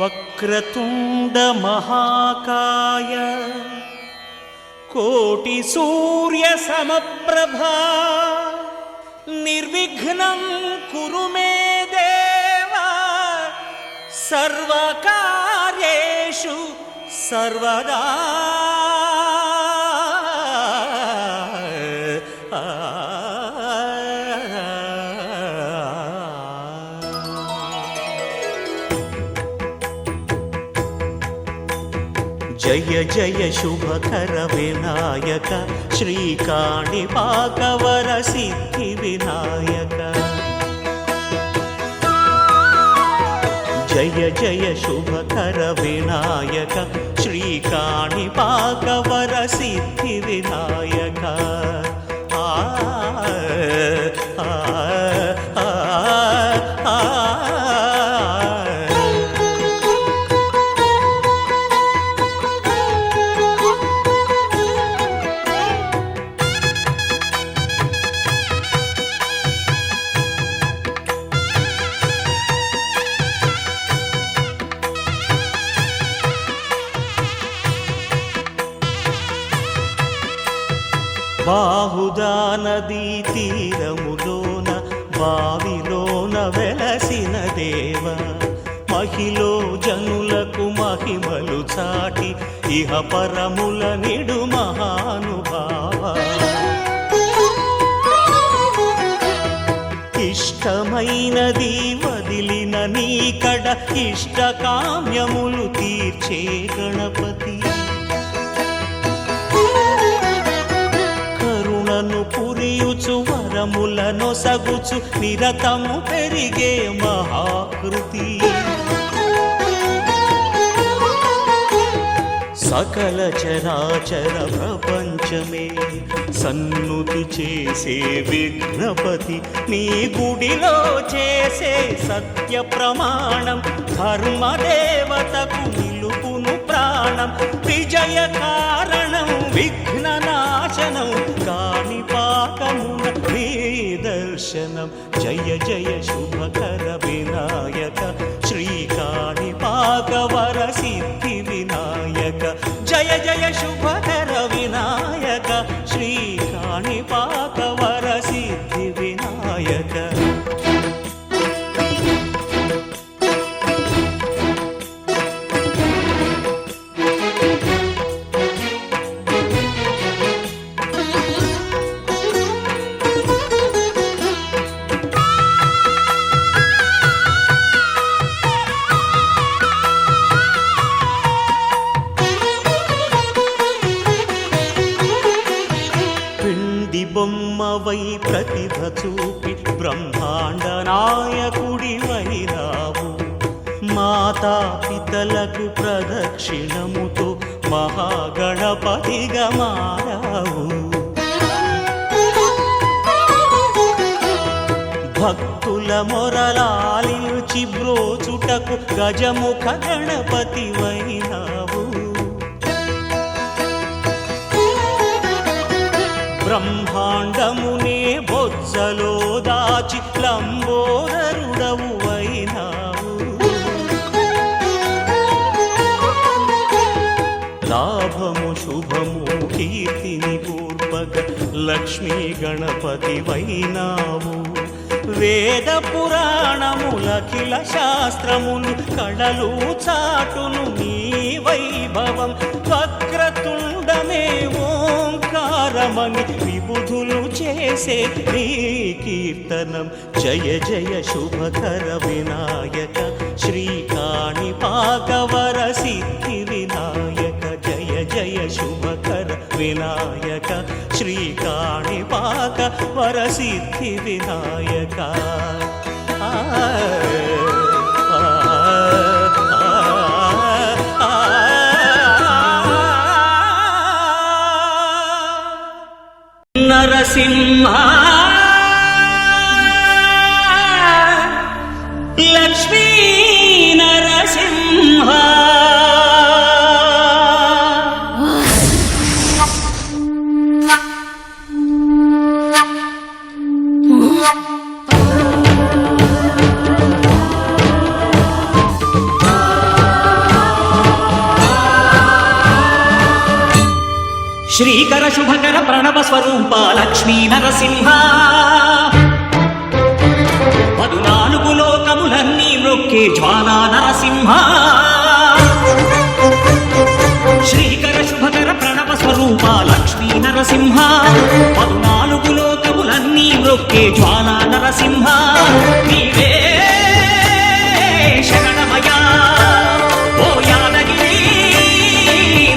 వక్రతుండ మహాకాయ కోటి సూర్య సమప్రభా నిర్విఘ్నం కురు మే దేవ సర్వకార్యేషు సర్వదా. జయ జయ శుభకర వినాయక శ్రీకాణిపాకవర సిద్ధి వినాయక. జయ జయ శుభకర వినాయక శ్రీకాణిపాకవర సిద్ధి వినాయక. బాహుదా నదీ తీరములోన బావిలోన వెలసిన దేవ మహిలో జనులకు మహిమలు చాటి ఇహ పరముల నిడు మహానుభావ. ఇష్టమైనది వదిలిన నీకడ ఇష్టకామ్యములు తీర్చే గణపతి. పురియుచు వరములను సగుచు నిరతము పెరిగే మహాకృతి. సకల చరాచర ప్రపంచమే సన్నుతి చేసే విఘ్నపతి నీ గుడిలో చేసే సత్య ప్రమాణం ధర్మదేవతకు నిలుపును ప్రాణం. విజయ కారణం విఘ్న నాశనం కాణిపాకమున నీ దర్శనం. జయ జయ శుభకర వినాయక శ్రీకాణిపాకవర సిద్ధి వినాయక. జయ జయ శుభకర వినాయక శ్రీకాణిపాకవర సిద్ధి వినాయక. బొమ్మవై ప్రతిభ చూపి బ్రహ్మాండ నాయకుడివైనావు. మాతా పితలకు ప్రదక్షిణముతో మహాగణపతిగా మారావు. భక్తుల మొరలాలించి బ్రోచుటకు గజముఖ గణపతివైనావు. బ్రహ్మాండమునే బొజ్జలో దాచి లంబోదరుడవు అయినావు. లాభము శుభము కీర్తిని పూర్వక లక్ష్మీ గణపతి వైనావు. వేద పురాణములఖిల శాస్త్రములు కళలు చాటును నీ వైభవం. వక్రతుండమే ఓంకారమని విబుధులు చేసే నీ కీర్తనం. జయ జయ శుభకర వినాయక శ్రీకాణిపాకవర సిద్ధి వినాయక. జయ జయ శుభకర వినాయక శ్రీకాణిపాకవర సిద్ధి వినాయక. నరసింహ లక్ష్మీ నరసింహ. శ్రీకర శుభకర ప్రణవ స్వరూప లక్ష్మీ నరసింహ 14 లోకములన్నీ మ్రొక్కే జ్వాలా నరసింహ శ్రీకర శుభకర ప్రణవ స్వరూప లక్ష్మీ నరసింహ 14 లోకములన్నీ మ్రొక్కే జ్వాలా నరసింహ నీవే శరణమయా ఓ యాదగిరి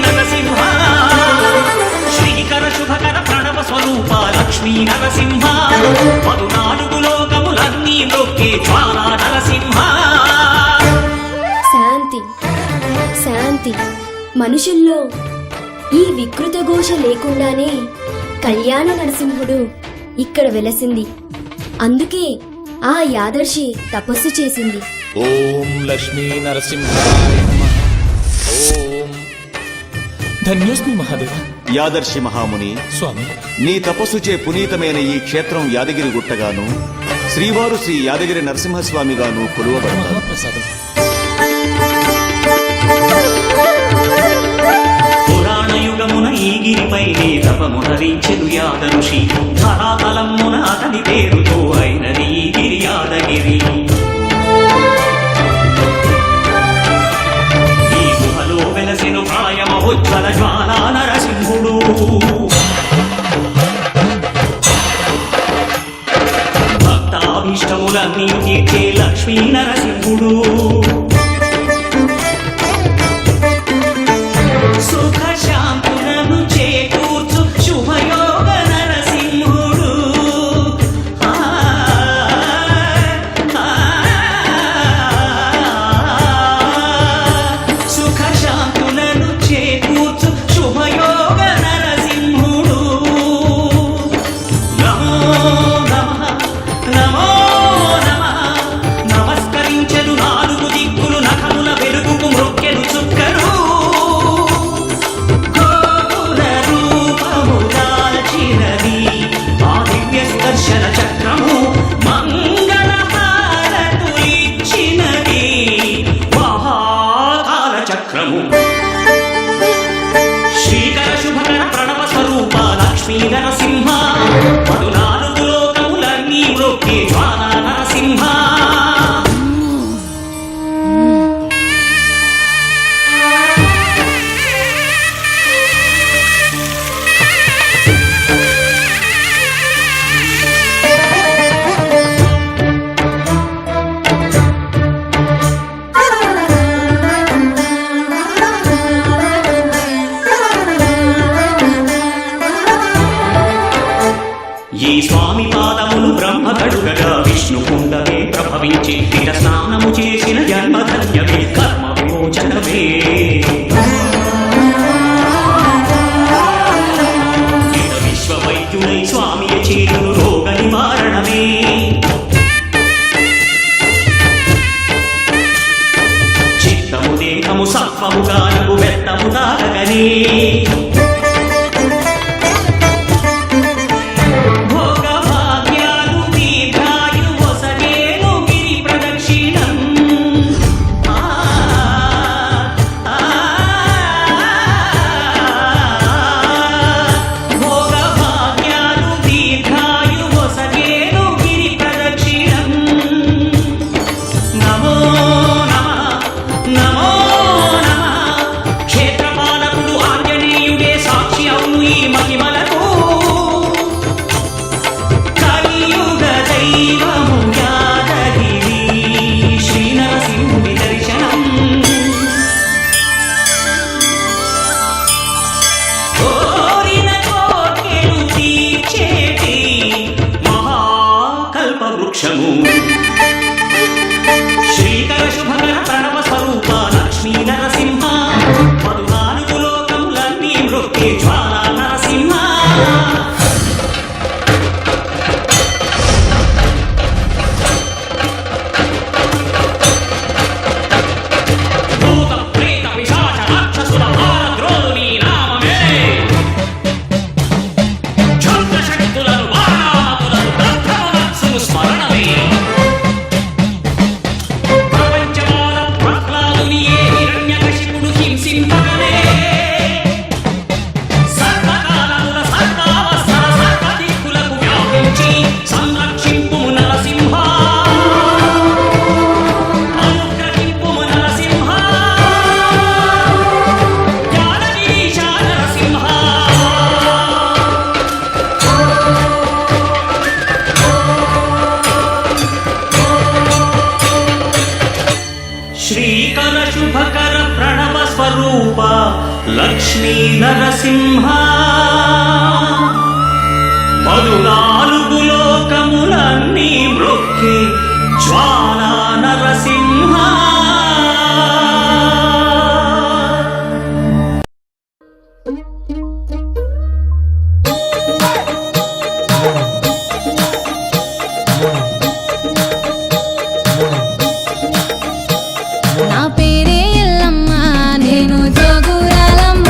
నరసింహ శ్రీకర శుభకర ప్రణవ స్వరూప లక్ష్మీ నరసింహ 14 లోకములన్నీ మ్రొక్కే జ్వాలా నరసింహ. శాంతి శాంతి. మనుషుల్లో ఈ వికృత ఘోష లేకుండానే కళ్యాణ నరసింహుడు ఇక్కడ వెలసింది. అందుకే ఆ యాదర్శి తపస్సు చేసింది. ఓం లక్ష్మీ నరసింహాయ నమః. ఓం ధన్యోస్మి మహాదేవ. యాదర్శి మహాముని, స్వామి, నీ తపస్సుచే పునీతమైన ఈ క్షేత్రం యాదగిరి గుట్టగాను, శ్రీవారు శ్రీ యాదగిరి నరసింహస్వామిగాను కొలువబడతారు. మహాప్రసాదం. పురాణయుగమున ఈ గిరిపైనే తపమునరించెను యాదఋషి ధరాతలమున అతని పేరుతో అయినది ఈ గిరి యాదగిరి. ఈ గుహలో వెలసెను ప్రాయమహోజ్వల జ్వాలా నరసింహుడు. భక్తాభీష్టములన్నీ తీర్చే లక్ష్మీ నరసింహుడు. సుఖ శాంతులను చేకూర్చు శుభయోగ నరసింహుడు. సుఖ శాంతులను చేకూర్చు శుభయోగ నరసింహుడు. నమో నమః నమో నమః. నమస్కరించెను 4 దిక్కులు నఖముల వెలుగుకు మ్రొక్కెను చుక్కరు. దర్శన చక్రము మంగళ హారతులిచ్చినది మహాకాల చక్రము. శ్రీకర శుభకర ప్రణవ స్వరూప లక్ష్మీ నరసింహ 14 లోకములన్నీ మ్రొక్కే జ్వాలా నరసింహ. ఈ స్వామి పాదములు బ్రహ్మ కడుగగా విష్ణు కుండమే ప్రభవించి ఇట స్నానము చేసిన జన్మధన్యమే కర్మ విమోచనమే. ఇట విశ్వవైద్యుడై స్వామి చేతులు రోగ నివారణమే. చిత్తము దేహము సత్వము గానము వెత్తము తాగగనే. వృక్షము శ్రీకర శుభకర ప్రణవ స్వరూప లక్ష్మీ నరసింహ 14 లోకములన్నీ మ్రొక్కే జ్వాలా నరసింహ. భూత ప్రేత పిశాచ రాక్షసుల భారద్రోలు నీ నామమే. క్షుద్ర శక్తులను వారాములను బ్రహ్మవత్సము స్మరణమే. ప్రపంచమాల ప్రహ్లాదుని ఏ హిరణ్యకశిపుడు హింసింపగనే. సర్వకాల లక్ష్మీ నరసింహ 14 లోకములన్నీ మ్రొక్కే జ్వాలా నరసింహ. నా పేరే ఎల్లమ్మ నేను జోగురాలమ్మ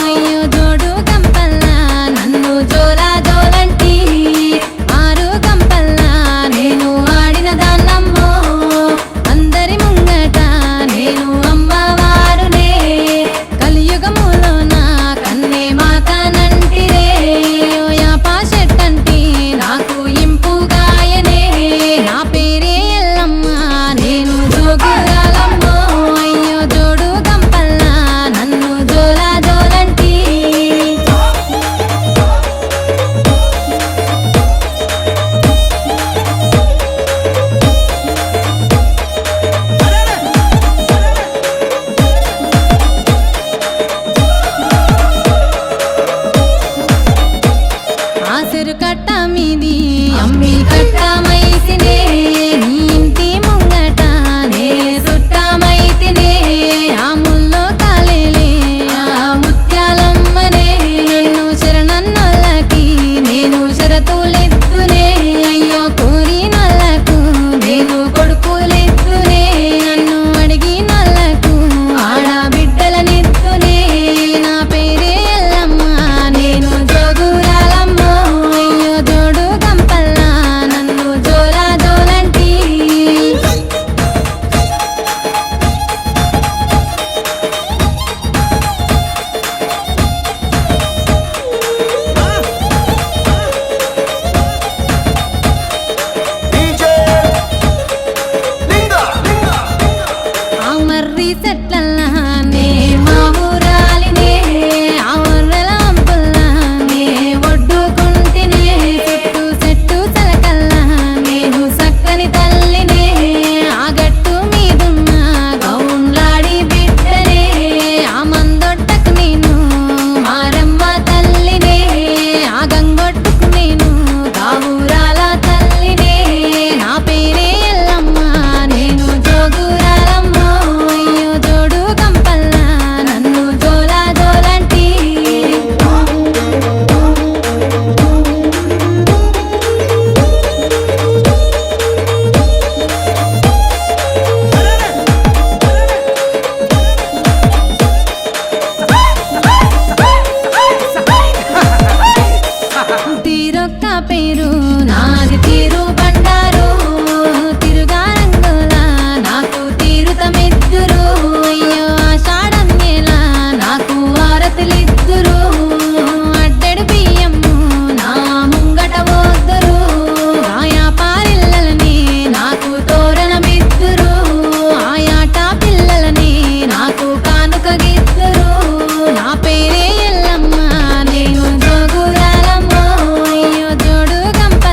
అయ్యో జోడు గంపల్లా నన్ను జోలా జోలంటి ఆరు గంపల్లా నేను ఆడిన దాన్నమ్మో అందరి ముంగట నేను అమ్మవారునే కలియుగములో నా కన్నే మాతానంటిరే యాపా చెట్టంటి నాకు ఇంపుగాయనే నా పేరే ఎల్లమ్మ నేను జోగురాలమ్మ అయ్యో జోడు గంపల్లా నన్ను జోలా జోలంటి ఆసరు కట్ట మీది అమ్మి కట్ట మైసినే నీ ఇంటి ముంగట నే సుట్టమైతినే ఆ ముల్లో కాలేలే ఆ ముత్యాలమ్మనే నన్ను శరణన్నోళ్ళకి నేను షరతులెత్తునే అయ్యో కోరినోళ్ళకు నేను కొడుకులెత్తునే నన్ను అడిగినోళ్ళకు ఆడబిడ్డలనెత్తునే నా పేరే ఎల్లమ్మ నేను జోగురాలమ్మ అయ్యో జోడు గంపల్లా నన్ను జోలా జోలంటి ఆ మర్రి చెట్లల్లా నే మా ఊరాలినే ఆ ఊర్రల అంపుల్లా నే ఒడ్డుకుంటినే చుట్టూ చెట్టు చలకల్లా నేను సక్కని తల్లినే ఆ గట్టు మీదున్న గౌన్లాడి బిడ్డనే ఆ మందొట్టకు నేను మారమ్మ తల్లినే ఆ గంగొట్టుకు నేను గావురాల తల్లినే నా పేరే ఎల్లమ్మ నేను జోగురాలమ్మ అయ్యో జోడు గంపల్లా నన్ను జోలా జోలంటి తీరొక్క పేరు నాది తీరు బండారు తిరుగా రంగులా నాకు తీరుతమిద్దురు అయ్యో ఆషాఢం నెలా నాకు ఆరతులిద్దురు అడ్డెడు బియ్యము నా ముంగట పోద్దురు ఆయా పారిల్లలని నాకు తోరణమిద్దురు ఆయాట పిల్లలని నాకు కానుక గిద్దురు నా పేరే ఎల్లమ్మ నేను జోగురాలమ్మ అయ్యో జోడు గంప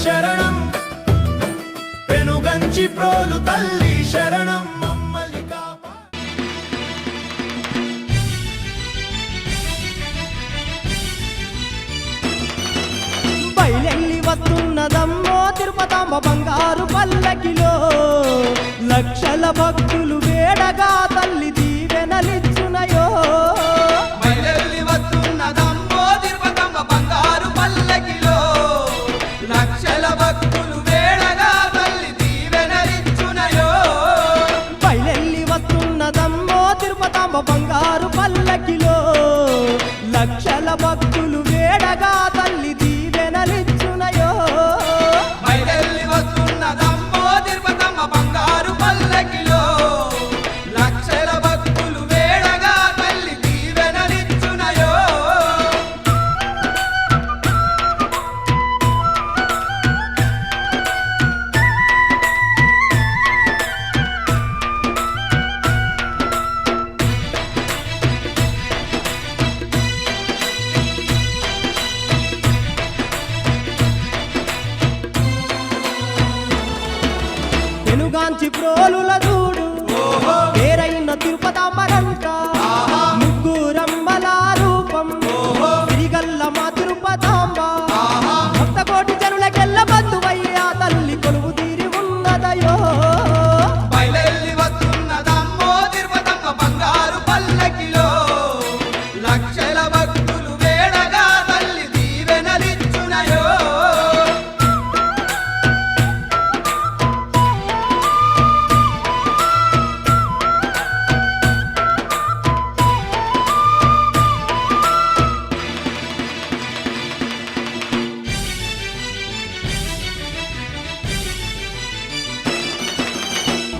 శరణం పెనుగంచి ప్రోలు తల్లి శరణం మమ్మల్ని కాపా బయలెల్లి వస్తున్నదమ్మో తిరుపతమ్మ బంగారు పల్లకిలో లక్షల భక్తులు వేడగా తల్లి దీవెనలిచ్చునయో బయలెల్లి వస్తున్నదమ్మో తిరుపతమ్మ బంగారు పల్లకిలో లక్షల భక్తులు వేడగా తల్లి దీవెనలిచ్చునయో బయలెల్లి వస్తున్నదమ్మో తిరుపతమ్మ బంగారు పల్లకిలో లక్షల భక్తులు వేడగా తల్లి దీవెనలిచ్చునయో బయలెల్లి వస్తున్నదమ్మో తిరుపతమ్మ బంగారు పల్లకిలో లక్షల భక్తులు వేడగా తల్లి దీవెనలిచ్చునయో వెనుగాంచి ప్రోలుల చూడు పేరైన తిరుపతమ్మరంట ముగ్గురమ్మల రూపం తిరిగల్ల మా తిరుపతమ్మ భక్త కోటి జనులకెల్ల బంధువయ్యా తల్లి కొలువు తీరి ఉన్నదయో బయలెల్లి వస్తున్నదమ్మో తిరుపతమ్మ బంగారు పల్లకిలో లక్షల భక్తులు వేడగా తల్లి దీవెనలిచ్చునయో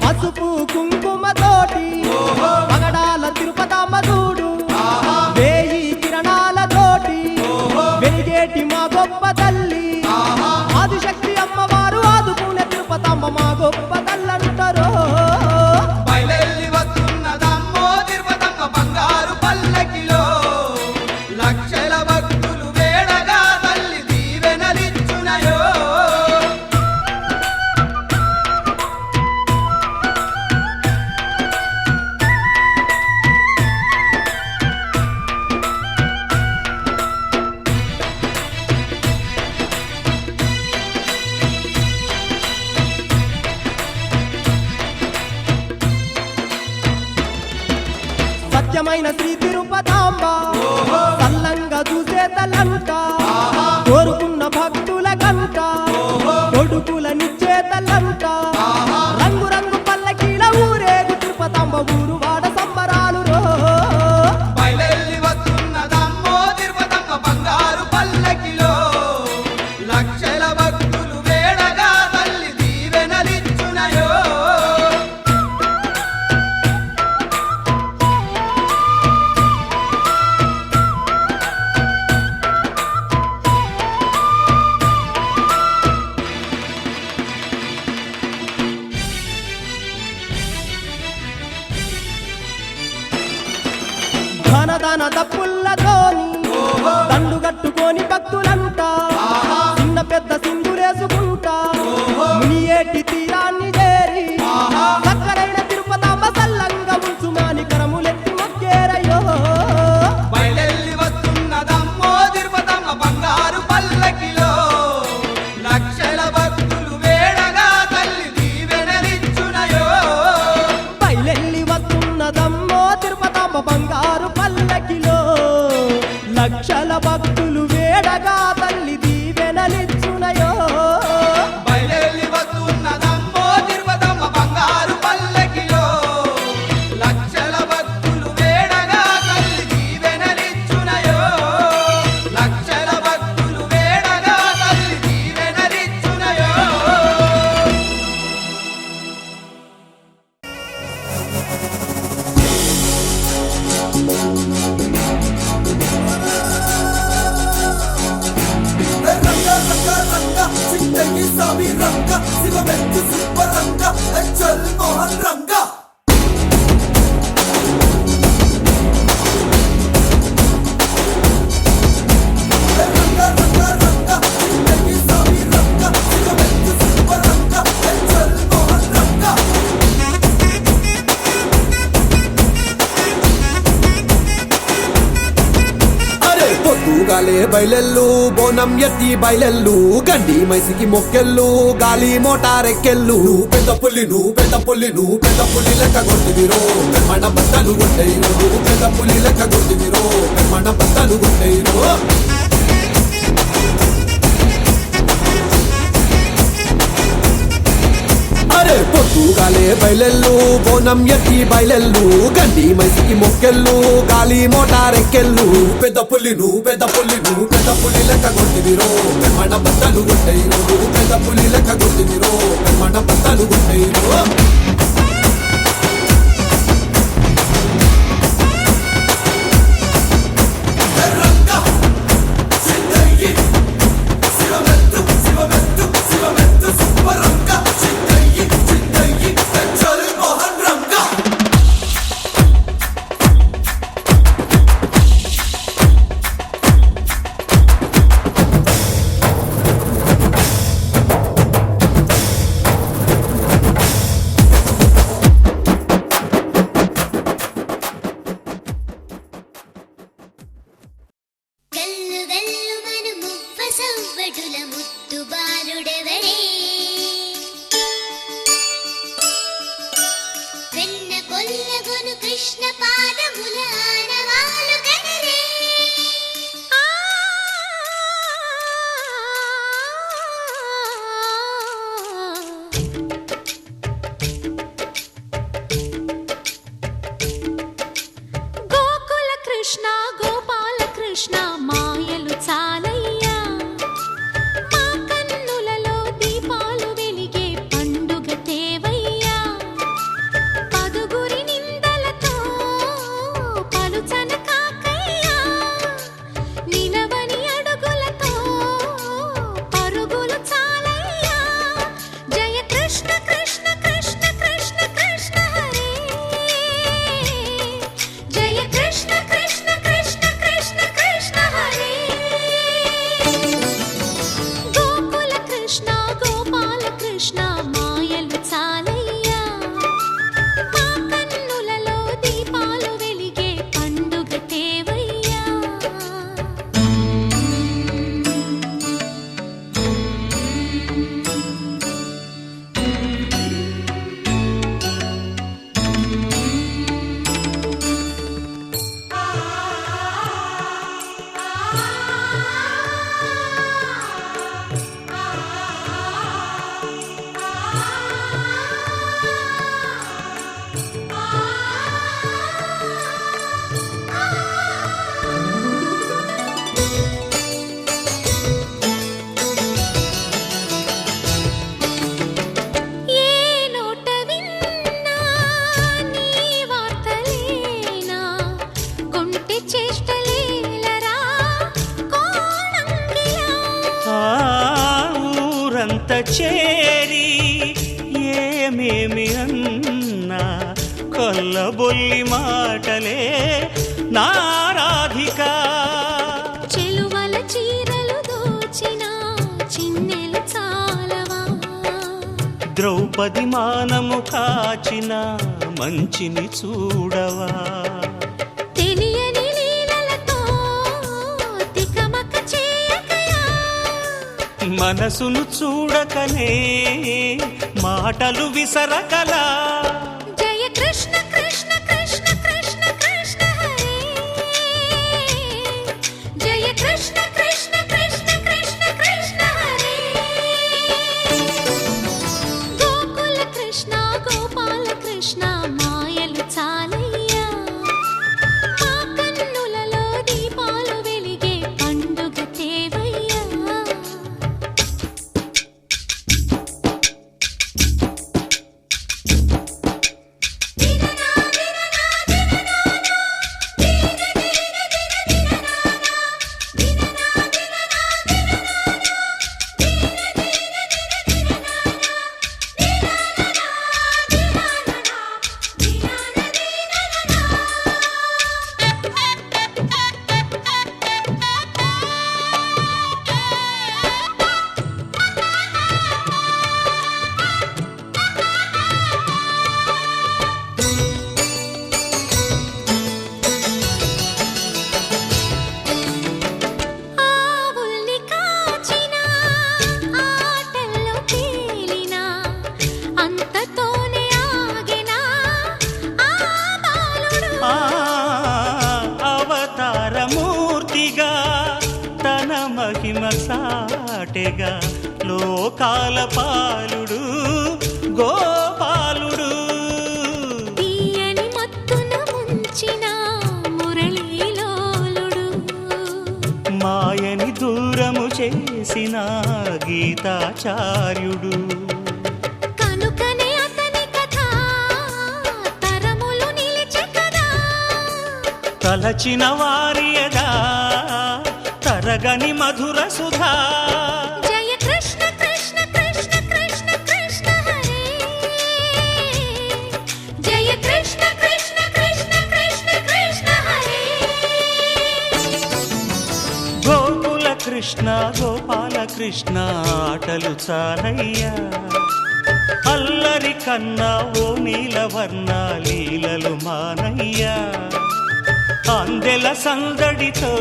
పసుపు కుంకుమతోటి పగడాల తిరుపతమ్మ చూడు వేయి కిరణాలతోటి వెలిగేటి మా గొప్ప తల్లి ఆదిశక్తి అమ్మవారు ఆదుకునే తిరుపతమ్మ మా గొప్ప తల్లంటారో బయలెల్లి వస్తున్నదమ్మో తిరుపతమ్మ బంగారు పల్లకిలో లక్షల భక్తులు వేడగా తల్లి దీవెనలిచ్చునయో సత్యమైన శ్రీ తిరుపతాంబ సల్లంగా చూసే తల్లంట కోరుకున్న భక్తుల గంట కొడుకులనిచ్చే తల్లంట రంగు రంగు పల్లకీల ఊరేగు తిరుపతాంబ ఊరు వాడ సంబరాలు రో బయలెల్లి వస్తున్నదమ్మో తిరుపతమ్మ బంగారు పల్లకిలో లక్షల భక్తులు వేడగా తల్లి దీవెనలిచ్చునయో ధన దప్పుల్లతోని దండు కట్టుకొని భక్తులంట చిన్న పెద్ద సింధులేసుకుంటా మునియేటి తీరాన్ని చేరి చక్కరైన తిరుపతమ్మ సల్లంగా ఉంచుమాని కరములెత్తి మొక్కేరయ్యో బయలెల్లి వస్తున్నదమ్మో తిరుపతమ్మ బంగారు పల్లకిలో లక్షల భక్తులు వేడగా తల్లి దీవెనలిచ్చునయో బయలెల్లి వస్తున్నదమ్మో తిరుపతమ్మ బంగారు పల్లకిలో లక్షల భక్తులు వేడగా తల్లి దీవెనలిచ్చునయో బయలెల్లి వస్తున్నదమ్మో తిరుపతమ్మ బంగారు పల్లకిలో లక్షల భక్తులు వేడగా తల్లి దీవెనలిచ్చునయో లక్షల భక్తులు వేడగా తల్లి దీవెనలిచ్చునయో పొద్దుగాలే బయలెల్లు బోనం ఎత్తి బయలెల్లు గండి మైసికి మొక్కెళ్ళు గాలి మోటారెక్కెళ్ళు పెద్ద పుల్లి నువ్వు పెద్ద పుల్లి నువ్వు పెద్ద పుల్లి లెక్క కొట్టివిరో మన బట్టలు కొట్టేరు పెద్ద పుల్లి లెక్క కొట్టివిరో మన బట్టలు కొట్టేరు అరే పొద్దుగాలే బయలెల్లు బోనం ఎత్తి బయలెల్లు గండి మైసికి మొక్కెళ్ళు గాలి మోటారెక్కెళ్ళు పెద్ద పుల్లి నువ్వు పెద్ద పుల్లి నువ్వు పెద్ద పుల్లి లెక్క కొట్టివిరో మన బట్టలు కొట్టేరు పెద్ద పుల్లి లెక్క కొట్టివిరో మన బట్టలు కొట్టేరు గల్లు గల్లు మను మువ్వ సవ్వడుల ముద్దు బాలుడెవరే వెన్న కొల్లగొను కృష్ణ పాదముల ఆనవాలు కనరే గోకుల కృష్ణ గోపాల కృష్ణ మాయలు చాలయ్యా మా కన్నులలో దీపాలు వెలిగే పండుగ తేవయ్యా పదుగురి నిందలతో పలుచన కాకయ్యా నిలవని అడుగులతో పరుగులు చాలయ్యా జయ కృష్ణ కృష్ణ కృష్ణ కృష్ణ కృష్ణ హరే జయ కృష్ణ కృష్ణ కృష్ణ కృష్ణ కృష్ణ హరే గోకుల కృష్ణ గోపాల కృష్ణ మాయలు చాలయ్యా మా కన్నులలో దీపాలు వెలిగే పండుగ తేవయ్యా ఏ నోట విన్నా నీ వార్తలేనా కొంటె చేష్టలేలరా కోణంగిలా ఆ ఊరంత చేరి ఏమేమి అన్నా కొల్లబొల్లి మాటలే నారాధిక చెలువల చీరలు దోచిన చిన్నెలు చాలవా ద్రౌపది మానము కాచిన మంచిని చూడవా తెలియని లీలలతో తికమక చేయకయా మనసును చూడకనే మాటలు విసరకలా జయ కృష్ణ కృష్ణ కృష్ణ కృష్ణ కృష్ణ హరే జయ కృష్ణ కృష్ణ కృష్ణ కృష్ణ కృష్ణ హరే గోకుల కృష్ణ గోపాల కృష్ణ మాయలు చాలయ్యా మా కన్నులలో దీపాలు వెలిగే పండుగ తేవయ్యా దిననా దిన లోకాల పాలుడు గోపాలుడు. తీయని మత్తున ముంచిన మురళీలోలుడు, మాయని దూరము చేసిన గీతాచార్యుడు. కనుకనే అతని కథ తరములు నిలిచె కదా. తలచిన వారియదా తరగని మధుర సుధా. జయ కృష్ణ కృష్ణ కృష్ణ కృష్ణ కృష్ణ హరే, జయ కృష్ణ కృష్ణ కృష్ణ కృష్ణ కృష్ణ హరే. గోకుల కృష్ణ గోపాల కృష్ణ ఆటలు చాలయ్యా. అల్లరి కన్నా ఓ నీలవర్ణ లీలలు మానయ్యా. అందెల సందడితో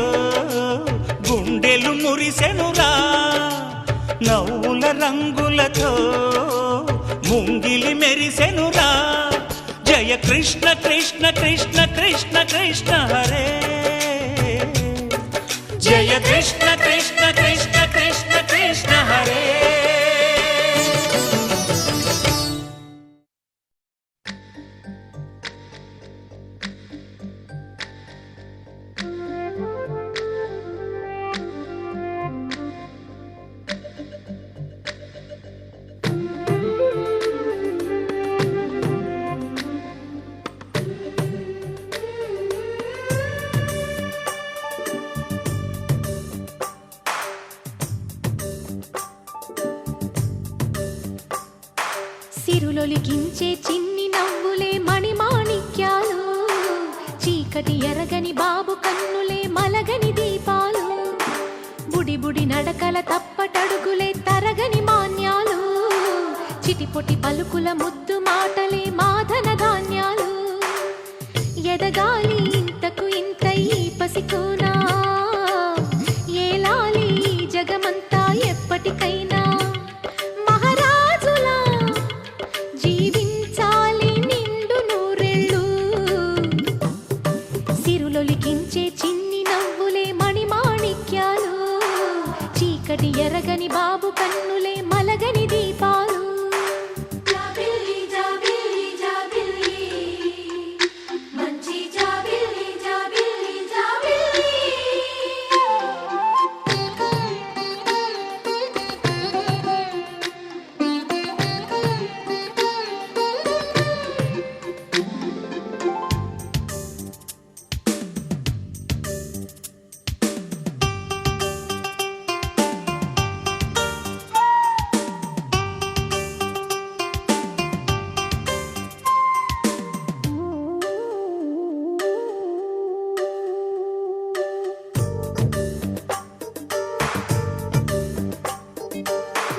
గుండెలు మురిసెనురా. నవ్వుల రంగులతో ముంగిలి మెరిసెనురా. జయ కృష్ణ కృష్ణ కృష్ణ కృష్ణ కృష్ణ హరే, జయ కృష్ణ కృష్ణ కృష్ణ కృష్ణ కృష్ణ హరే. సిరులొలికించే చిన్ని నవ్వులే మణిమాణిక్యాలు, చీకటి ఎరగని బాబు కన్నులే మలగని దీపాలు. బుడి బుడి నడకల తప్పటడుగులే తరగని మాన్యాలు, చిటిపొటి పలుకుల ముద్దు మాటలే మాధన ధాన్యాలు. ఎదగాలి ఇంతకు ఇంత ఈ పసికోనా, ఏలాలి ఈ జగమంతా ఎప్పటికైనా. మహారాజులా జీవించాలి నిండు నూరెళ్ళు, సిరులొలికించే చిన్ని నవ్వులే మణిమాణిక్యాలు, చీకటి ఎరగని బాబు కన్నులే మలగని దీపాలు. జాబిల్లి జాబిల్లి జాబిల్లి, మంచి జాబిల్లి జాబిల్లి జాబిల్లి.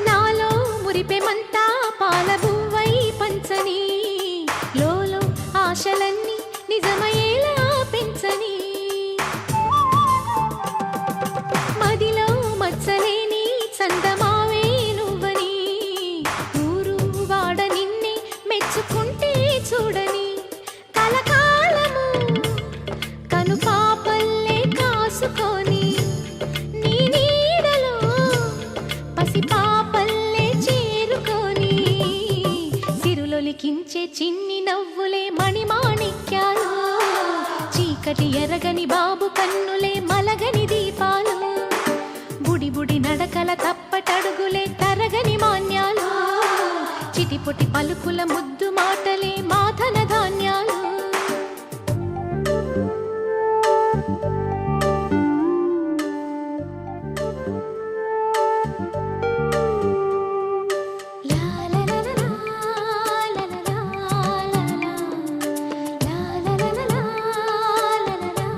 నాలో మురిపెమంతా పాలబువ్వై పంచని, లోలో ఆశలన్నీ నిజమయ్యేలా పెంచని. మదిలో మచ్చలేని చందమావే నువ్వని, ఊరు వాడ నిన్నే మెచ్చుకుంటే చూడని. కలకాలము కను పాపల్లే కాసుకొని, నీ నీడలో పసిపాపల్లే చేరుకొని. సిరులొలికించే చిన్ని నవ్వులే మణిమాణిక్యాలు, చీకటి ఎరగని బాబు కన్నులే మలగని దీపాలు. బుడి బుడి నడకల తప్పటడుగులే తరగని మాన్యాలు, చిటిపొటి పలుకుల ముద్దు మాటలే మాధన ధాన్యాలు. లా లా లా లా లా లా లా లా లా, లా లా లా లా లా లా లా.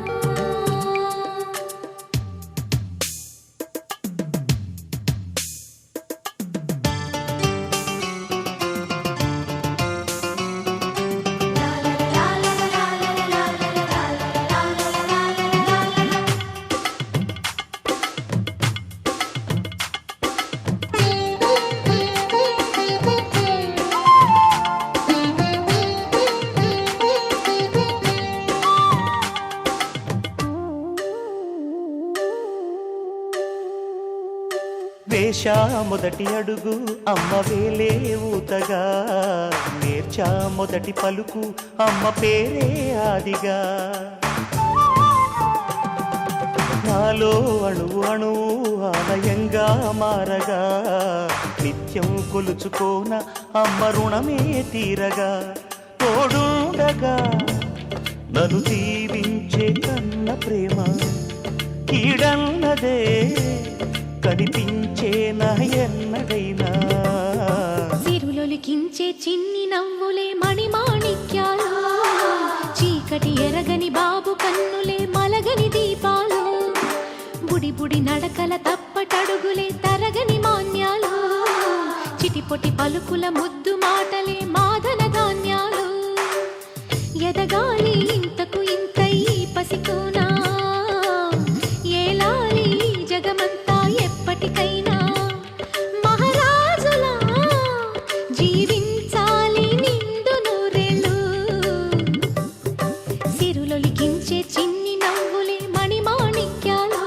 వేశా మొదటి అడుగు అమ్మ వేలే ఊతగా, నేర్చా మొదటి పలుకు అమ్మ పేరే ఆదిగా. నాలో అణువు అణువు ఆలయంగా మారగా, నిత్యం కొలుచుకోన అమ్మ రుణమే తీరగా. తోడుండగా నన్ను దీవించే కన్న ప్రేమ కీడన్నదే కనిపించే నా ఎన్నడైనా. సిరులొలికించే చిన్ని నవ్వులే మణిమాణిక్యాలు, చీకటి ఎరగని బాబు కన్నులే మలగని దీపాలు, బుడి బుడి నడకల తప్పటడుగులే తరగని మాన్యాలు, చిటిపొటి పలుకుల ముద్దు మాటలే మాదన ధాన్యాలు. ఎదగాలి ఇంతకు ఇంత ఈ పసికోనా, ఏలాలి జగమంతా ఎప్పటికైనా. మహారాజులా జీవించాలి నిండు నూరేళ్ళు, సిరులొలికించే చిన్ని నవ్వులే మణిమాణిక్యాలు,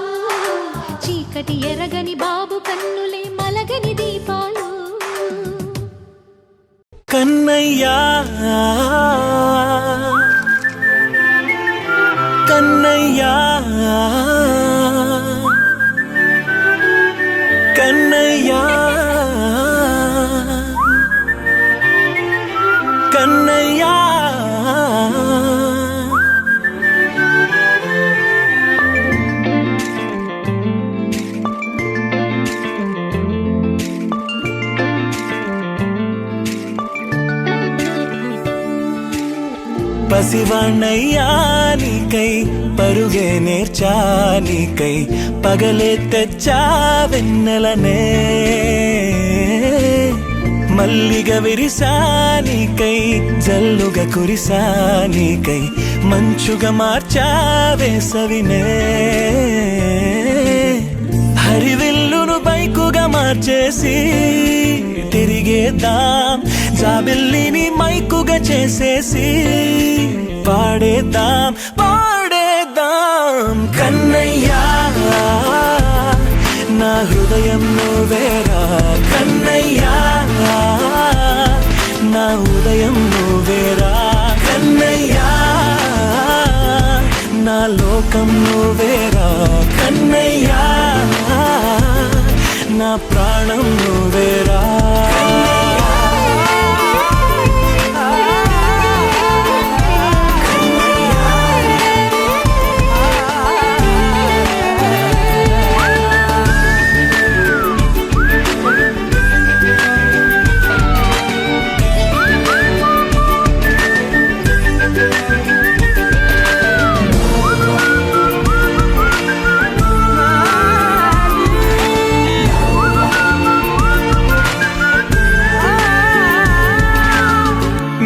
చీకటి ఎరగని బాబు కన్నులే మలగని దీపాలు. కన్నయ్యా కన్నయ్యా కన్నయ్యా కన్నయ్యా. పసివాణ్ణయ్యా నీకై పరుగే నేర్చా నీకై, పగలే తెచ్చా వెన్నెలనే. మల్లిగ విరిసా నీకై జల్లుగా కురిసా నీకై, మంచుగా మార్చా వేసవినే. హరివిల్లును బైకుగా మార్చేసి తిరిగేద్దాం, జాబిల్లిని మైకుగా చేసేసి పాడేద్దాం పాడేద్దాం. కన్నయ్యా నా హృదయం నువ్వేరా, కన్నయ్యా నా ఉదయం నువ్వేరా, కన్నయ్యా నా లోకం నువ్వేరా, కన్నయ్యా నా ప్రాణం నువ్వేరా.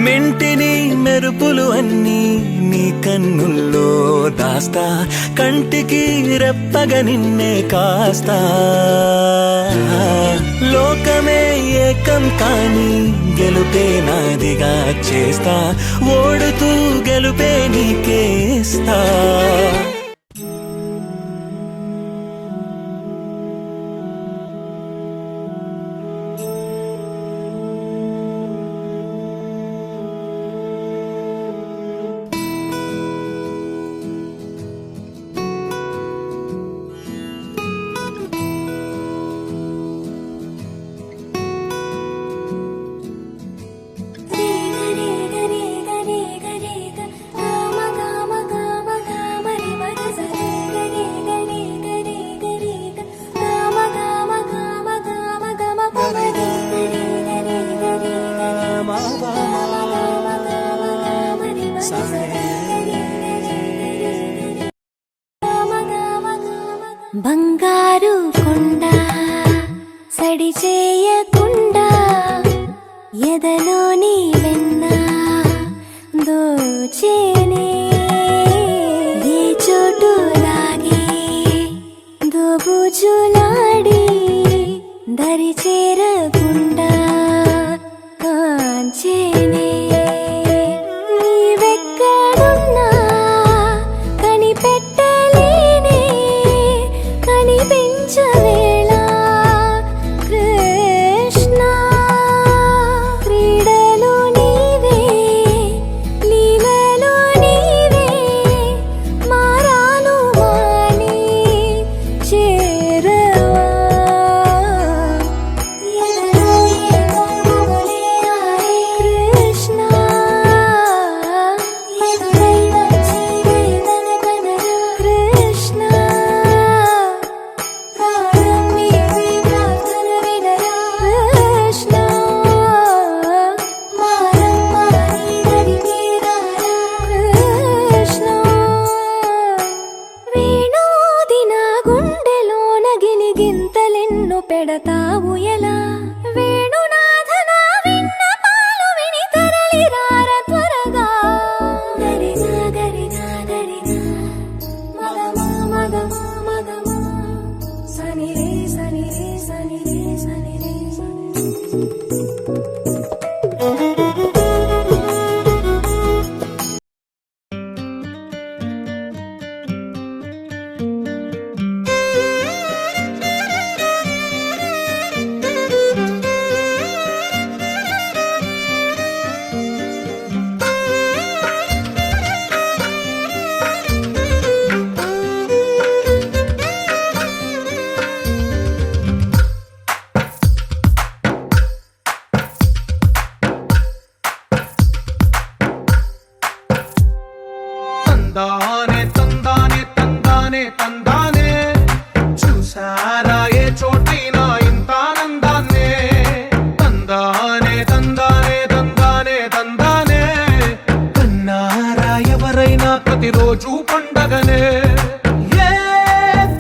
మెంటిని మెరుపులు అన్నీ నీ కన్నుల్లో దాస్తా, కంటికి రెప్పగా నిన్నే కాస్తా. లోకమే ఏకం కాని గెలుపే నాదిగా చేస్తా, ఓడుతూ గెలుపే నీకేస్తా. రే గ రే గ రే గ రే గ రే గ, గామ గామ గామ గామ రే మ తందానే తందానే తందానే తందానే చూసారా ఏ చోటైనా ఇంత ఆనందాన్నే తందానే తందానే తందానే తందానే కన్నారా ఎవరైనా ప్రతిరోజు పండగనే ఏ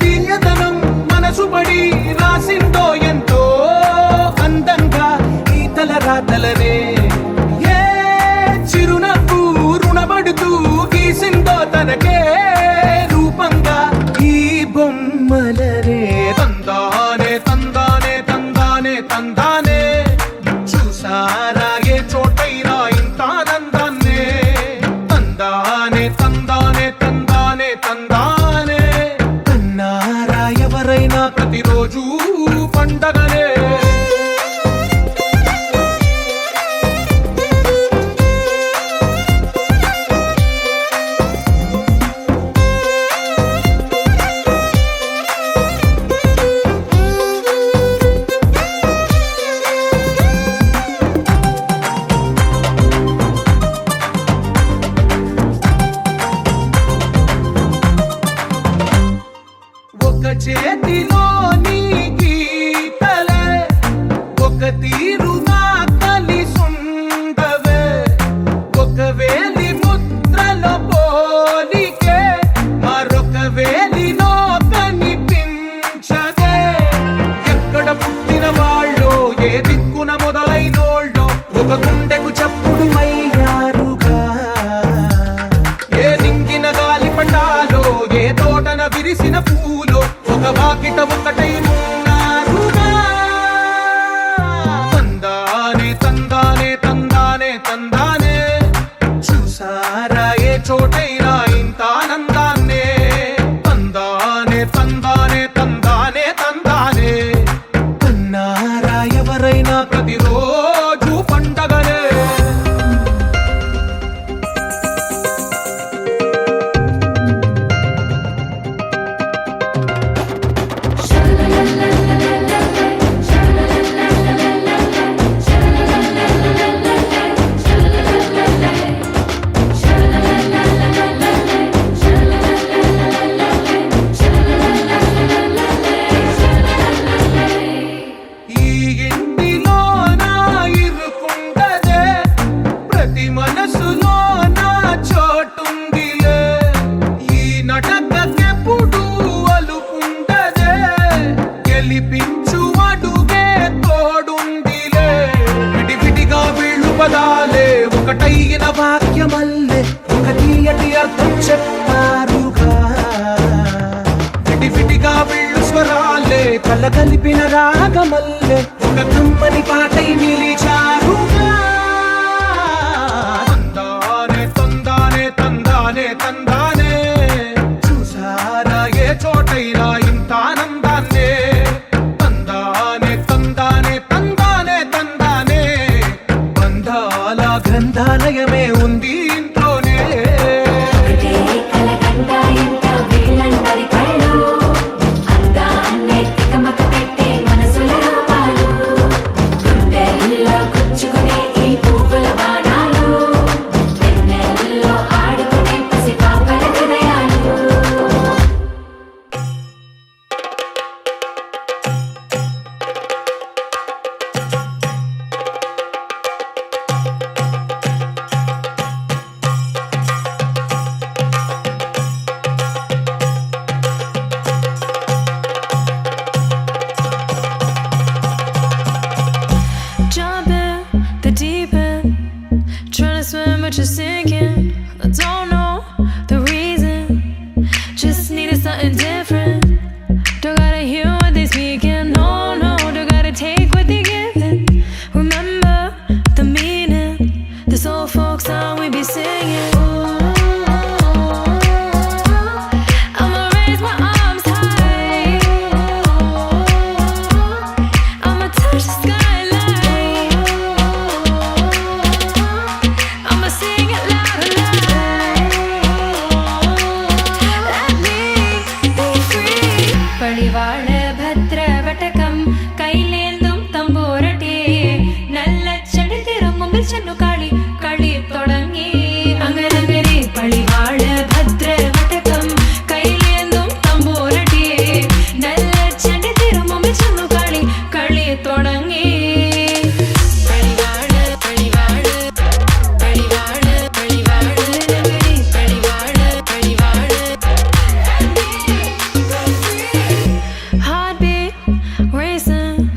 తీయదనం మనసు పడి రాసిందో ఎంతో అందంగా ఈ తల రాతలనే ఏ చిరునవ్వు రుణపడుతూ గీసిందో తనకే రూపంగా ఈ బొమ్మలనే తందానే తందానే తందానే తందానే చూసారా ఏ చోటైనా ఇంత ఆనందాన్నే తందానే తందానే తందానే తందానే కన్నారా ఎవరైనా ప్రతిరోజు పండగనే ఒక చేతిలోని గీతలే ఒక తీరుగా కలిసుండవే ఒక వేలి ముద్రల పోలికే మరొక వేలిలో కనిపించదే ఎక్కడ పుట్టిన వాళ్ళో ఏ దిక్కున మొదలైనోళ్ళో ఒక గుండెకు చప్పుడు అయ్యారుగా ఏ దింగిన గాలి పటాలో ఏ తోటన విరిసిన పూలో ఒక వాకిట ఒకటై ఉన్నారుగా తందానే తందానే తందానే తందానే చూసారా ఏ చోటైనా ఇంత ఆనందాన్నే తందానే తందానే తందానే తందానే కన్నారా ఎవరైనా ప్రతిరోజు పండగనే ఈ ఇంటిలో నా ఇరుకుండదే ప్రతి మనసులో నా చోటుందిలే ఈ నటకెప్పుడు అలుకుండదే గెలిపించు అడుగే తోడుందిలే విడివిడిగా వీళ్ళు పదాలే ఒకటైన వాక్యమల్లే ఒక తీయటి అర్థం చెప్పారుగా విడివిడిగా వీళ్ళు స్వరాలే కల కలిపిన రాగమల్లే ఒక కమ్మని పాటై నిలిచారుగా తందానే తందానే తందానే తందానే చూసారా ఏ చోటైనా ఇంత ఆనందాన్నే తందానే తందానే తందానే తందానే బంధాల గ్రంథాలయమే ఉంది ఇంట్లోనే Jump in the deep end, trying to swim but you're sinking. I don't know the reason, just needed something different. Don't gotta hear what they speaking, no, no. Don't gotta take what they giving. ചെന്നു കളി കളി തുടങ്ങി അങ്ങനെ പളിവാള ഭദ്രവടകം കയ്യിലേന്തും തമ്പൂരടിയെ നല്ല ചെണ്ടി തിരുമുമ്പിൽ ചെന്നു കളി കളി തുടങ്ങി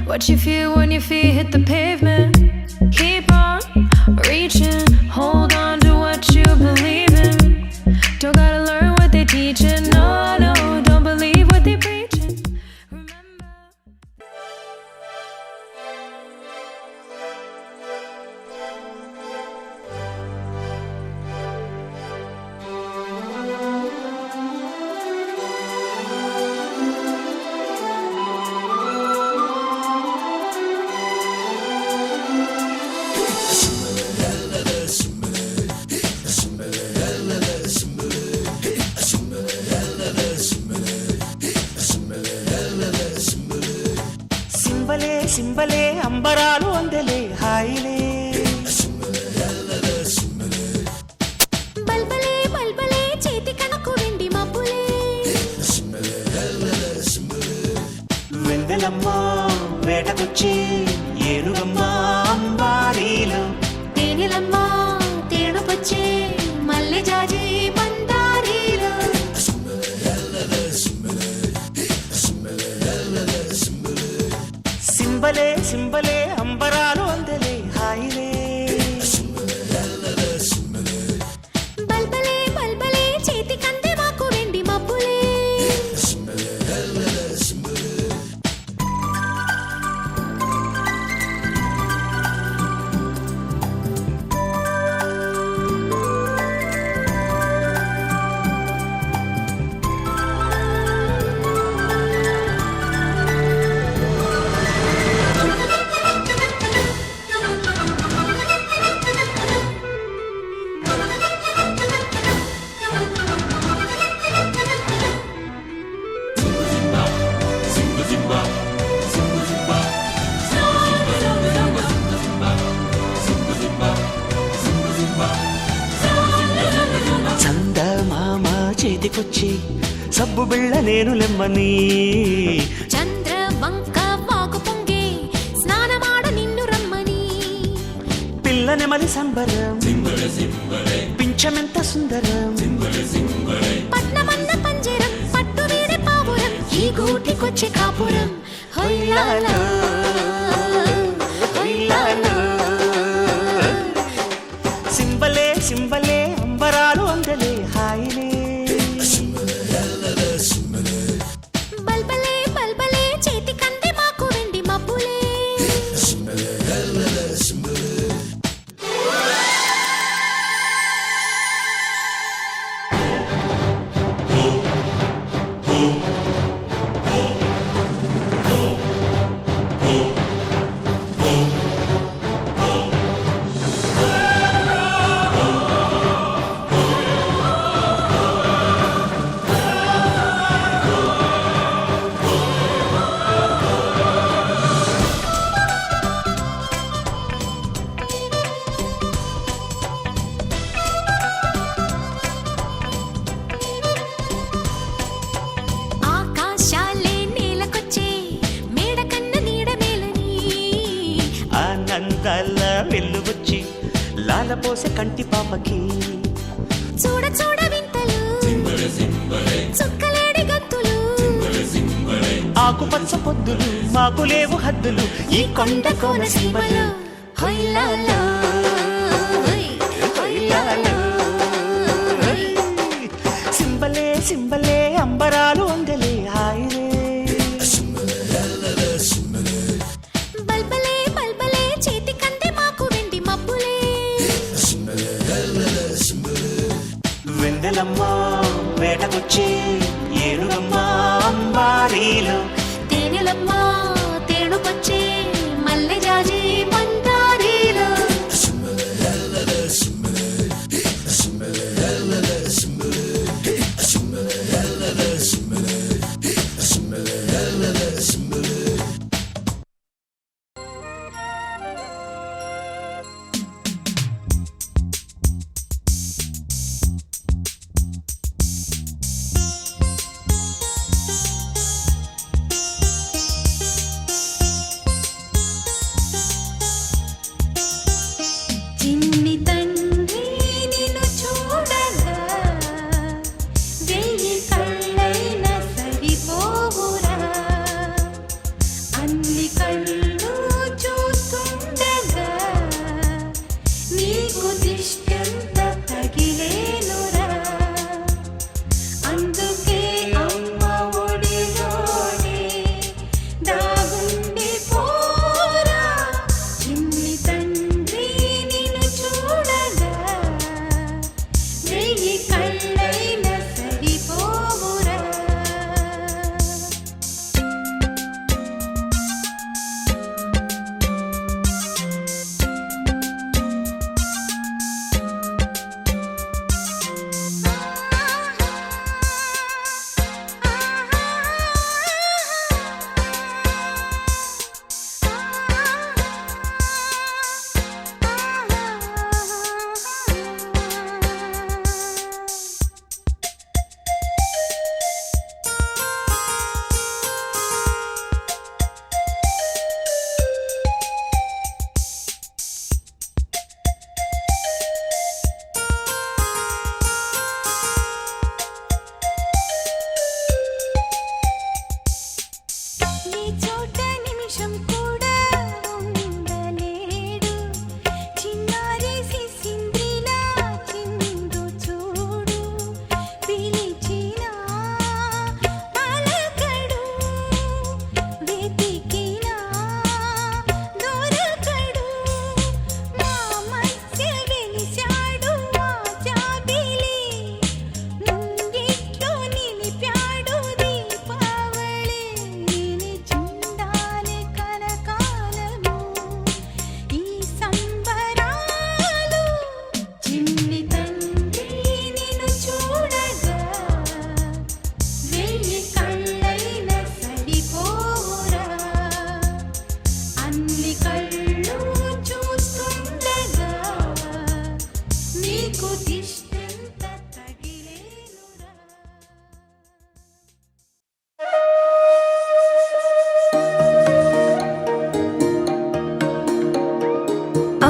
What you feel when your feet hit the pavement? Keep on reaching, hold on to what you believe in. Don't gotta learn what they teaching, no, no, don't believe what they preaching. Remember. సింబలే సింబలే అంబరాలు అందలే హాయిలే బల్బలే బల్బలే చేతి కనకు వెండి మబ్బులే వెందలమ్మ వేటకొచ్చి ఏనుగమ్మ అంబారీలు తేనెలమ్మ తేనుకొచ్చే మల్లె జాజి మందారీలు సింబలే సింబలే అంబరాలు అందలే హాయిలే బల్బలే బల్బలే చేతి కందే మాకు వెండి మబ్బులే చందమామ చేతికొచ్చి సబ్బు బిళ్ళ నేను లెమ్మని చంద్ర వంక వాకు పొంగే స్నానమాడ నిన్ను రమ్మని పిల్ల నెమలి సంబరం పింఛమెంత సుందరం పట్నమన్న పంజరం పట్టు వీడి పావురం ఈ గూటికొచ్చే కాపురం హొయ్యాలా హొయ్యాలా సింబలే సింబలే అంబరాలు అందలే హాయిలే బల్బలే బల్బలే చేతి కందే మాకు వెండి మబ్బులే ఆకాశాలే నేలకొచ్చే మేడ కన్న నీడ మేలని ఆనందాల వెల్లువచ్చి లాలపోసే కంటి పాపకి చూడ చూడ వింతలు చుక్కలేడి గంతులు ఆకుపచ్చ పొద్దులు మాకు లేవు హద్దులు ఈ కొండ కోన సీమలు హొయ్యాలా హొయ్యాలో. సింబలే సింబలే అంబరాలు అందలే హాయిలే బల్బలే బల్బలే చేతి కందే మాకు వెండి మబ్బులే వెందెలమ్మ వేటకొచ్చి ఏనుగమ్మ అంబారీలు తేనెలమ్మ తేనుకొచ్చే మల్లె జాజి మందారీలు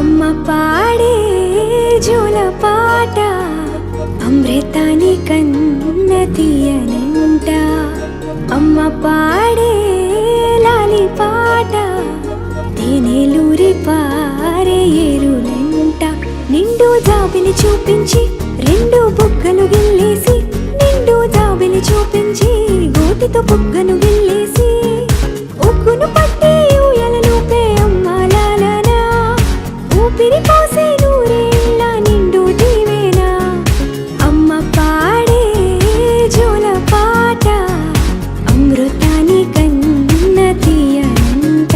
అమ్మ పాడే జోల పాట అమృతాని కన్న తీయనంట. అమ్మ పాడే లాలి పాట తేనెలూరి పారే ఏరులంట. నిండు జాబిలి చూపించి రెండు బుగ్గలు గిల్లేసి, నిండు జాబిలి చూపించి గోటితో బుగ్గను గిల్లేసి, ఉగ్గును పట్టి ఊయలలోపే అమ్మాలాలనా, ఊపిరి పోసే నూరేళ్ళ నిండు దీవేనా. అమ్మ పాడే జోల పాట అమృతాని కన్న తీయనంట.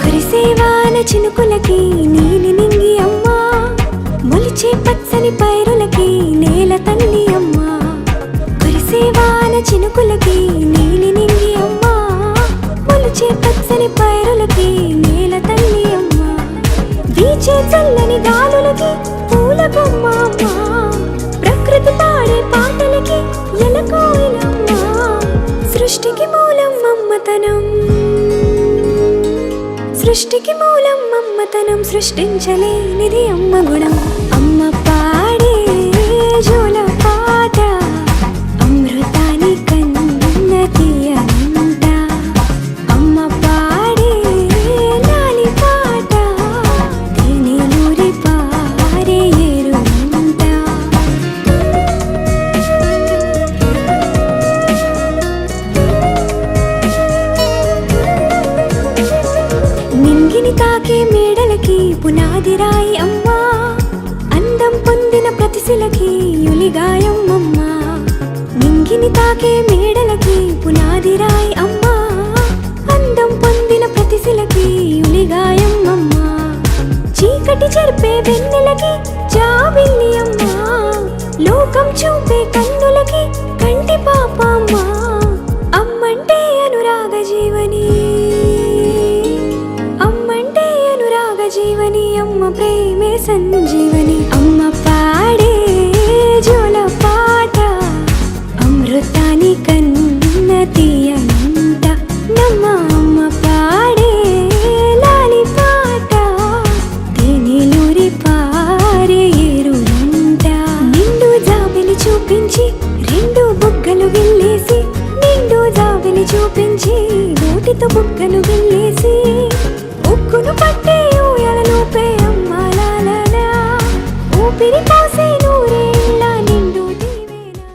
కురిసేవాన చినుకులకి నీలి నింగి అమ్మా, మొలిచే పచ్చని పైరులకి నేల తల్లి అమ్మా. కురిసేవాన చినుకులకి నీలి నింగి అమ్మా, మొలిచే పచ్చని పైరులకి నేల తల్లి అమ్మా. వీచే చల్లని గాలులకి పూల బొమ్మ అమ్మా, ప్రకృతి పాడే పాటలకి ఎలకోయిలమ్మా. సృష్టికి మూలం అమ్మతనం, సృష్టికి మూలం అమ్మతనం, సృష్టించలేనిది అమ్మ గుణం. అమ్మ పాడే జోల పాట అమృతాని కన్న తీయనంట. అమ్మ పాడే లాలి పాట తేనెలూరి పారే ఏరులంట. నింగిని తాకే మేడలకి పునాది రాయి అమ్మా, అందం పొందిన ప్రతిశిలకి యులిగాయం అమ్మా. నింగిని తాకే మేడలకి పునాది రాయి అమ్మా, అందం పొందిన ప్రతిశిలకి యులిగాయం అమ్మా. చీకటి చెరిపే వెన్నెలకి జాబిల్లి అమ్మా, లోకం చూపే కన్నులకి కంటి పాప అమ్మా. అమ్మంటే అనురాగ జీవని, అమ్మంటే అనురాగ జీవని, అమ్మ ప్రేమే సంజీవని. అమ్మ పాడే జోల పాట అమృతాని కన్న తీయనంట. నమ్మ అమ్మ పాడే లాలి పాట తేనెలూరి పారే ఏరులంట. నిండు జాబిలి చూపించి రెండు బుగ్గలు గిల్లేసి, నిండు జాబిలి చూపించి గోటితో బుగ్గను గిల్లేసి, ఉక్కును పట్టి ఊయలలోపే అమ్మాలాలనా, ఊపిరి పోసే నూరేళ్ళ నిండు దీవేనా.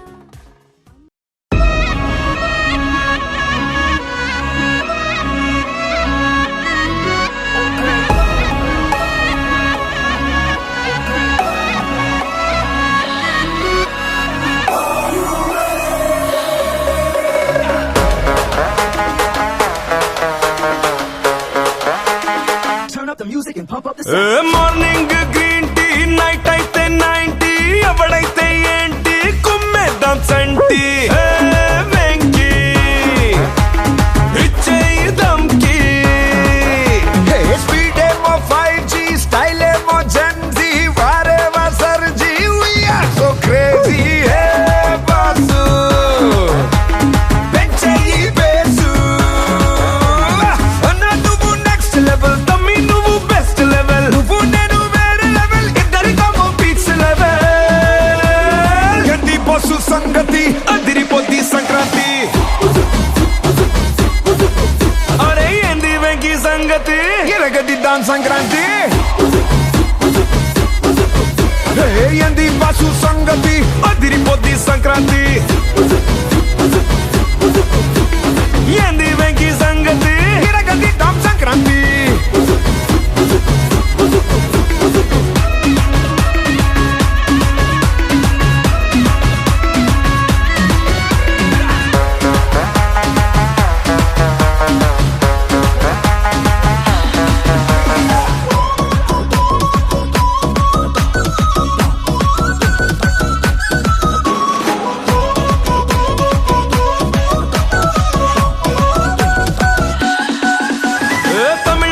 మార్నింగ్ గ్రీన్ టీ, నైట్ అయితే 90, ఎవడైతే ఏంటి కుమ్మేద్దాం సంటి. వెంకీ ఇచ్చేయి దమ్కి, స్పీడ్ ఏమో 5G, స్టైల్ ఏమో జెన్జీ, వారేవా సర్జీ, we are so crazy. Boss పెంచేయి బేసు, అన్నా నువ్వు నెక్స్ట్ లెవెల్, తమ్మి నువ్వు బెస్ట్ లెవెల్, నువ్వు నేను వేరే లెవెల్, ఇద్దరికమో పీక్స్ లెవెల్. గంది బస్సు సంగతి అదిరిపోద్ది సంక్రాంతి. అరే ఏంది వెంకీ సంగతి, ఎరగదిద్దాం సంక్రాంతి. ఏంది బస్సు సంగతి అదిరిపోద్ది సంక్రాంతి. ఏంది వెంకీ సంగతి, ఎరగదిద్దాం సంక్రాంతి. తమిళ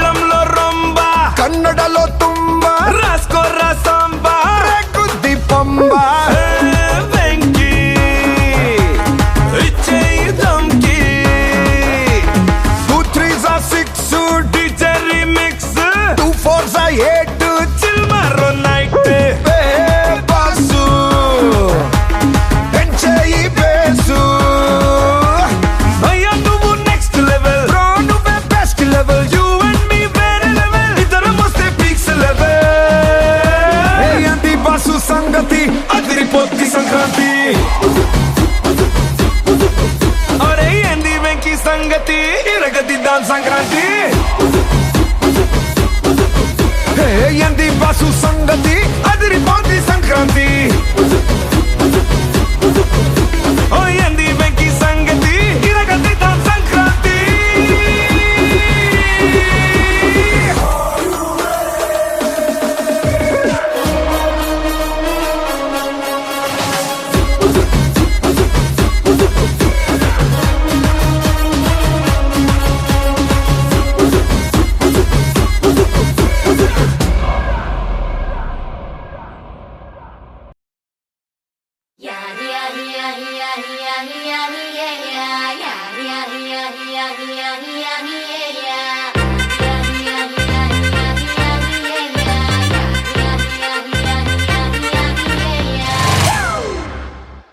సంక్రాంతి హే ఎంది బస్సు సంగతి అదిరిపోద్ది సంక్రాంతి ఓ ఎంది వెంకి సంగతి ఇరగదిద్దాం Sankranti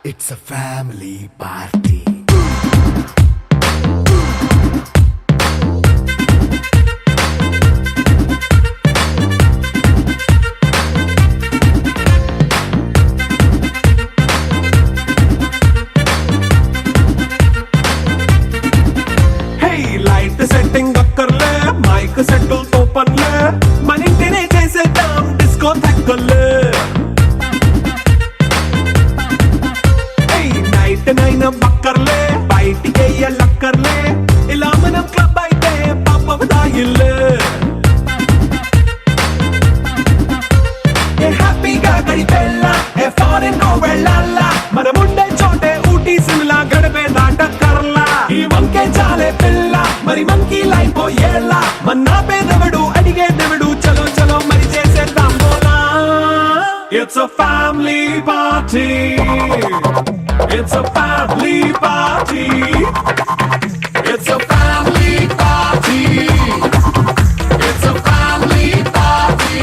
It's a family party. Hey, light setting అక్కర్లే మైక్ సెట్టులతో పనులే మన ఇంటినే చేసేద్దాం డిస్కో థెక్కలే నైట్ నైన్ బక్కర్లే బయటికి వెయ్యలక్కర్లే ఇలా మనం క్లబ్ అయితే పాపం దాయిల్లే ఏ హ్యాపీగా గడిపెళ్ళా ఏ ఫారెన్ కో వెళ్ళాలా మనం ఉండే చోటే ఊటీ సిమ్లా గడిపే దాటక్కర్లా ఈ వంకే చాలే పిల్ల మరి మంకీ లైఫ్ ఏళ్ళ మన్నా పేదవడు అడిగేదెవడు చలో చలో మరి చేసేద్దాం బోలా it's a family party It's a family party. It's a family party. It's a family party.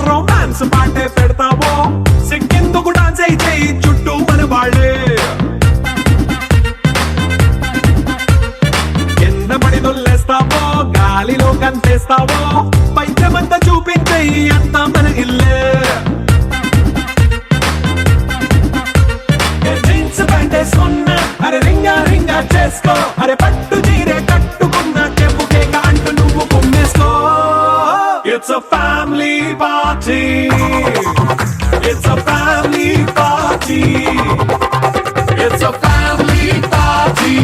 Romance పాటే పెడతావో సిక్కెందుకు డాన్స్ అయితే చుట్టూ మన వాళ్ళే కింద పడి దొల్లేస్తావో గాలిలో కంటేస్తావో పైద్యమంతా చూపించే అంతా మన ఇల్లే జీన్స్ ప్యాంట్ వేసుకున్నా అరే రింగా రింగా చేసుకో అరే పట్టు చీరే కట్టుకున్న చెప్పు కేక అంటూ నువ్వు కుమ్మేసుకో It's a family party. It's a family party. It's a family party.